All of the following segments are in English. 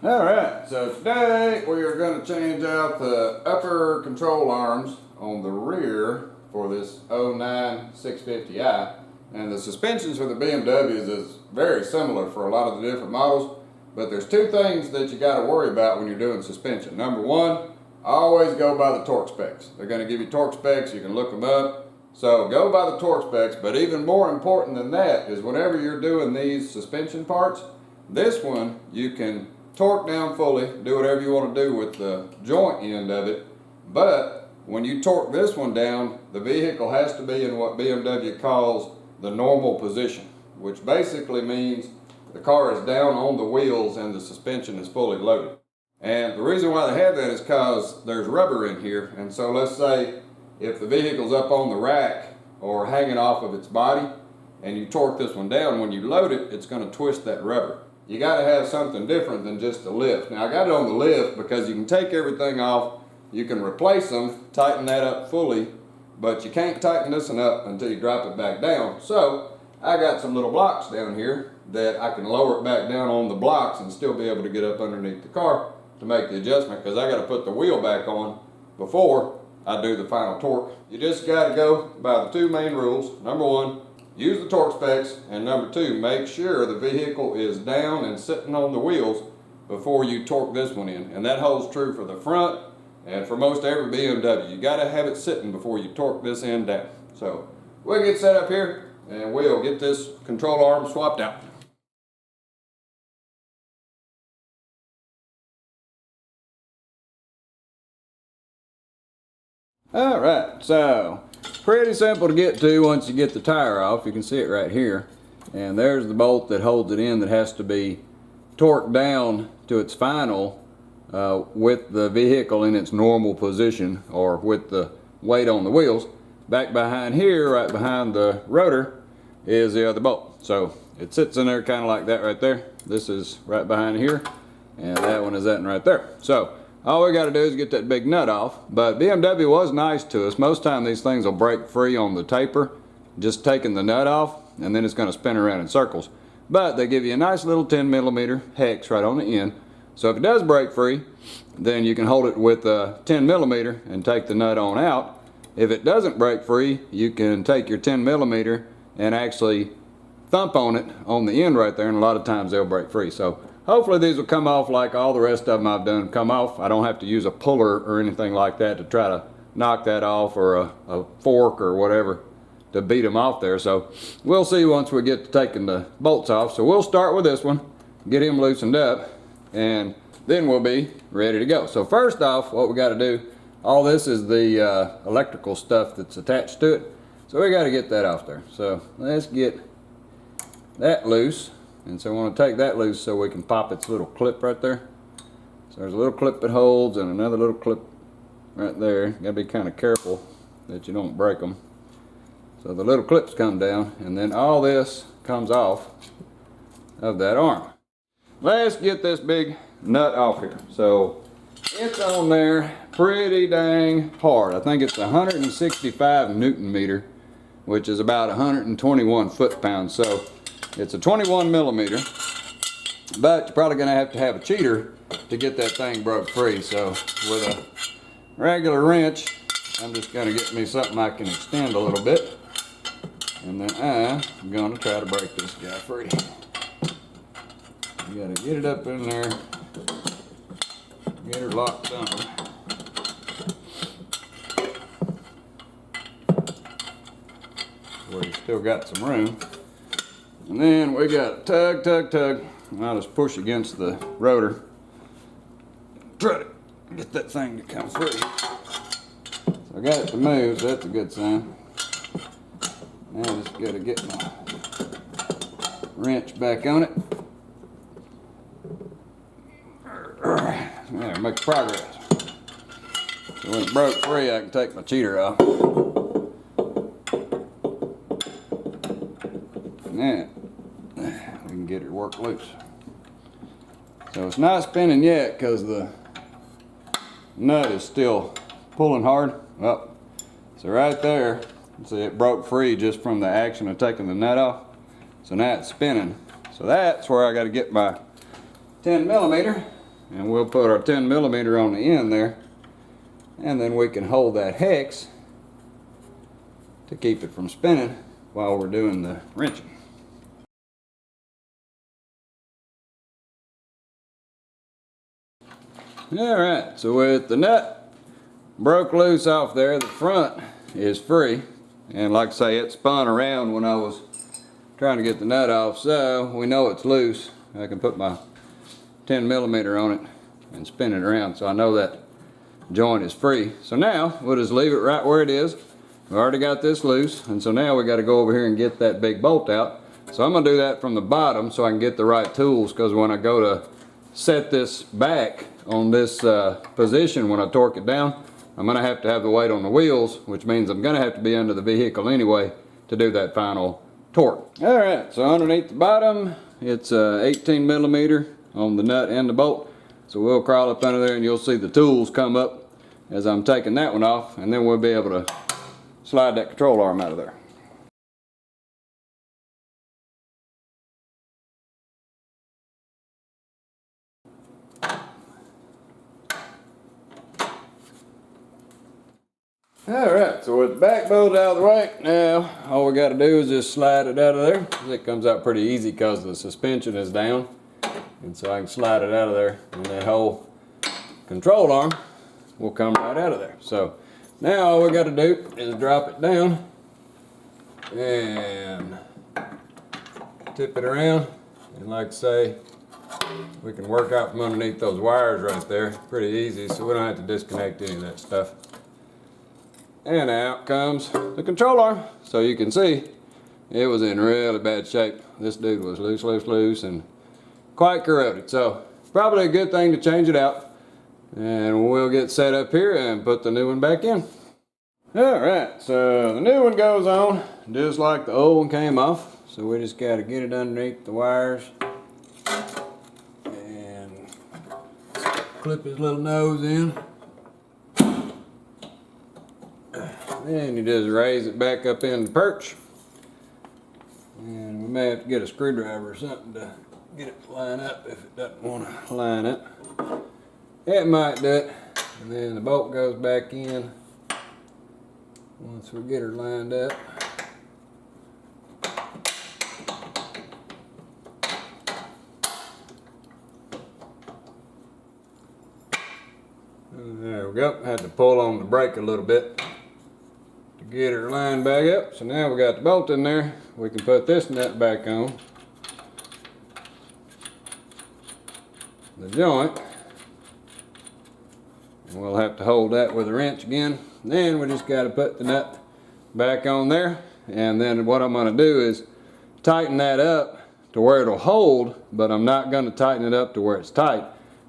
Alright, so today we are going to change out the upper control arms on the rear for this '09 650i. And the suspensions for the BMWs is very similar for a lot of the different models, but there's two things that you got to worry about when you're doing suspension. Number one, always go by the torque specs. They're going to give you torque specs, you can look them up. So go by the torque specs, but even more important than that is whenever you're doing these suspension parts, this one you can torque down fully, do whatever you want to do with the joint end of it, but when you torque this one down, the vehicle has to be in what BMW calls the normal position, which basically means the car is down on the wheels and the suspension is fully loaded. And the reason why they have that is because there's rubber in here, and so let's say if the vehicle's up on the rack or hanging off of its body and you torque this one down, when you load it, it's going to twist that rubber. You got to have something different than just a lift. Now I got it on the lift because you can take everything off, you can replace them, tighten that up fully, but you can't tighten this one up until you drop it back down. So I got some little blocks down here that I can lower it back down on the blocks and still be able to get up underneath the car to make the adjustment, because I got to put the wheel back on before I do the final torque. You just got to go by the two main rules. Number one, use the torque specs, and number two, make sure the vehicle is down and sitting on the wheels before you torque this one in. And that holds true for the front and for most every BMW. You got to have it sitting before you torque this end down. So we'll get set up here and we'll get this control arm swapped out. Alright, so pretty simple to get to once you get the tire off. You can see it right here. And there's the bolt that holds it in that has to be torqued down to its final with the vehicle in its normal position, or with the weight on the wheels. Back behind here, right behind the rotor, is the other bolt. So it sits in there kind of like that right there. This is right behind here, and that one is that one right there. So all we got to do is get that big nut off. But BMW was nice to us. Most time these things will break free on the taper, just taking the nut off, and then it's going to spin around in circles. But they give you a nice little 10mm hex right on the end. So if it does break free, then you can hold it with a 10mm and take the nut on out. If it doesn't break free, you can take your 10mm and actually thump on it on the end right there, and a lot of times they'll break free. So hopefully these will come off like all the rest of them I've done come off. I don't have to use a puller or anything like that to try to knock that off, or a fork or whatever to beat them off there. So we'll see once we get to taking the bolts off. So we'll start with this one, get him loosened up, and then we'll be ready to go. So first off, what we got to do, all this is the electrical stuff that's attached to it. So we got to get that off there. So let's get that loose. And so we want to take that loose so we can pop its little clip right there. So there's a little clip that holds and another little clip right there. You got to be kind of careful that you don't break them. So the little clips come down, and then all this comes off of that arm. Let's get this big nut off here. So it's on there pretty dang hard. I think it's 165 Newton meter, which is about 121 foot-pounds. So it's a 21mm, but you're probably going to have a cheater to get that thing broke free. So with a regular wrench, I'm just going to get me something I can extend a little bit, and then I'm going to try to break this guy free. You got to get it up in there, get her locked on. Where you still got some room. And then we got tug, tug, tug. I'll just push against the rotor. Try to get that thing to come free. So I got it to move, so that's a good sign. Now I just got to get my wrench back on it. There, make progress. So when it broke free, I can take my cheater off. And we can get it worked loose. So it's not spinning yet because the nut is still pulling hard. Well, so right there, see, it broke free just from the action of taking the nut off. So now it's spinning. So that's where I got to get my 10mm and we'll put our 10mm on the end there, and then we can hold that hex to keep it from spinning while we're doing the wrenching. Alright, so with the nut broke loose off there, the front is free, and like I say, it spun around when I was trying to get the nut off, so we know it's loose. I can put my 10mm on it and spin it around, so I know that joint is free. So now we'll just leave it right where it is. We already got this loose, and so now we got to go over here and get that big bolt out. So I'm going to do that from the bottom so I can get the right tools, because when I go to set this back on this position, when I torque it down, I'm going to have the weight on the wheels, which means I'm going to have to be under the vehicle anyway to do that final torque. Alright, so underneath the bottom, it's 18mm on the nut and the bolt. So we'll crawl up under there and you'll see the tools come up as I'm taking that one off, and then we'll be able to slide that control arm out of there. Alright, so with the back bolt out of the way, now all we got to do is just slide it out of there. It comes out pretty easy because the suspension is down, and so I can slide it out of there, and that whole control arm will come right out of there. So now all we got to do is drop it down and tip it around, and like I say, we can work out from underneath those wires right there pretty easy, so we don't have to disconnect any of that stuff. And out comes the control arm. So you can see it was in really bad shape. This dude was loose and quite corroded, so probably a good thing to change it out. And we'll get set up here and put the new one back in. Alright, so the new one goes on just like the old one came off. So we just got to get it underneath the wires and clip his little nose in. Then you just raise it back up in the perch. And we may have to get a screwdriver or something to get it to line up if it doesn't want to line up. It might do it. And then the bolt goes back in once we get her lined up. And there we go. Had to pull on the brake a little bit to get her lined back up. So now we got the bolt in there. We can put this nut back on the joint. And we'll have to hold that with a wrench again. Then we just got to put the nut back on there. And then what I'm going to do is tighten that up to where it'll hold, but I'm not going to tighten it up to where it's tight.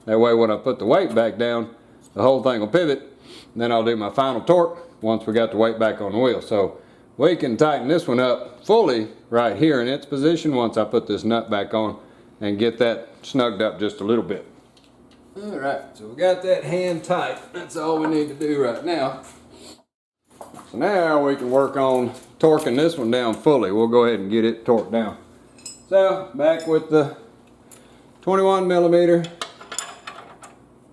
That way when I put the weight back down, the whole thing will pivot. And then I'll do my final torque once we got the weight back on the wheel. So we can tighten this one up fully right here in its position once I put this nut back on and get that snugged up just a little bit. Alright, so we got that hand tight. That's all we need to do right now. So now we can work on torquing this one down fully. We'll go ahead and get it torqued down. So back with the 21mm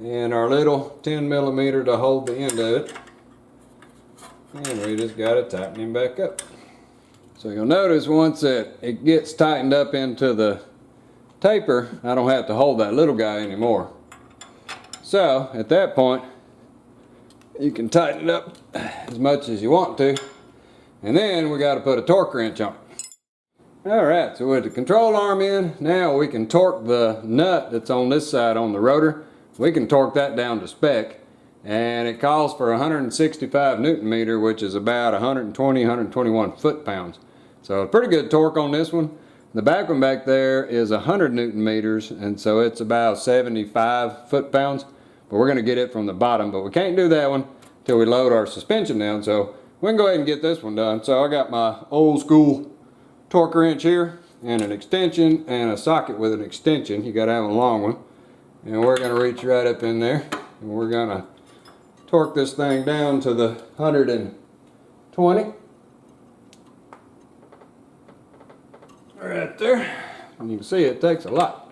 and our little 10mm to hold the end of it. And we just got to tighten him back up. So you'll notice once it gets tightened up into the taper, I don't have to hold that little guy anymore. So at that point, you can tighten it up as much as you want to. And then we got to put a torque wrench on it. Alright, so with the control arm in, now we can torque the nut that's on this side on the rotor. We can torque that down to spec. And it calls for 165 Newton meter, which is about 120, 121 foot-pounds. So a pretty good torque on this one. The back one back there is 100 Newton meters, and so it's about 75 foot-pounds. But we're going to get it from the bottom, but we can't do that one until we load our suspension down. So we can go ahead and get this one done. So I got my old school torque wrench here, and an extension, and a socket with an extension. You got to have a long one. And we're going to reach right up in there, and we're going to torque this thing down to the 120. Right there. And you can see it takes a lot.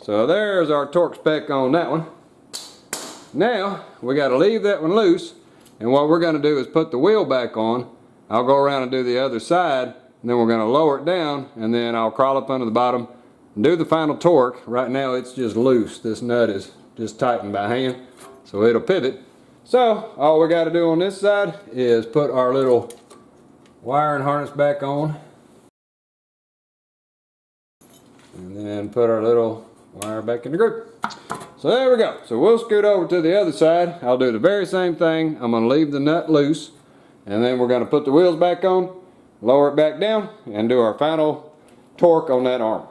So there's our torque spec on that one. Now we got to leave that one loose, and what we're going to do is put the wheel back on. I'll go around and do the other side, and then we're going to lower it down, and then I'll crawl up under the bottom and do the final torque. Right now it's just loose. This nut is just tightened by hand, so it'll pivot. So all we got to do on this side is put our little wiring harness back on, and then put our little wire back in the groove. So there we go. So we'll scoot over to the other side. I'll do the very same thing. I'm going to leave the nut loose, and then we're going to put the wheels back on, lower it back down, and do our final torque on that arm.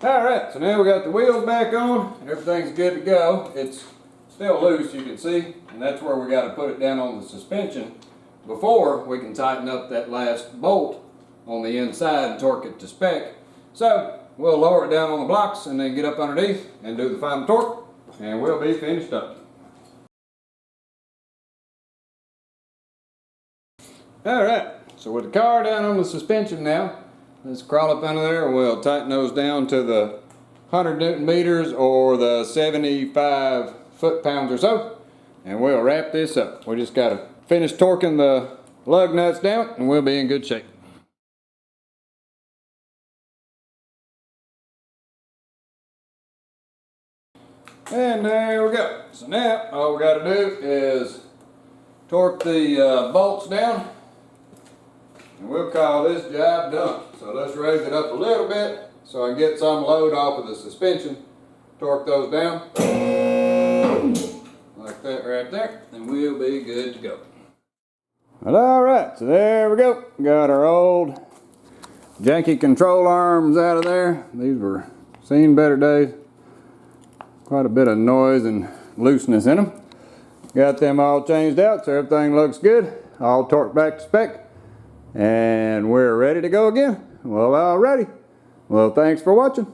Alright, so now we got the wheels back on. Everything's good to go. It's still loose, you can see, and that's where we got to put it down on the suspension before we can tighten up that last bolt on the inside and torque it to spec. So we'll lower it down on the blocks and then get up underneath and do the final torque, and we'll be finished up. Alright, so with the car down on the suspension now, let's crawl up under there and we'll tighten those down to the 100 Newton meters or the 75 foot-pounds or so, and we'll wrap this up. We just got to finish torquing the lug nuts down and we'll be in good shape. And there we go. So now all we got to do is torque the bolts down, and we'll call this job done. So let's raise it up a little bit so I can get some load off of the suspension. Torque those down like that right there, and we'll be good to go. Alright, so there we go. Got our old janky control arms out of there. These were seen better days. Quite a bit of noise and looseness in them. Got them all changed out so everything looks good. All torqued back to spec. And we're ready to go again. Well, alrighty. Well, thanks for watching.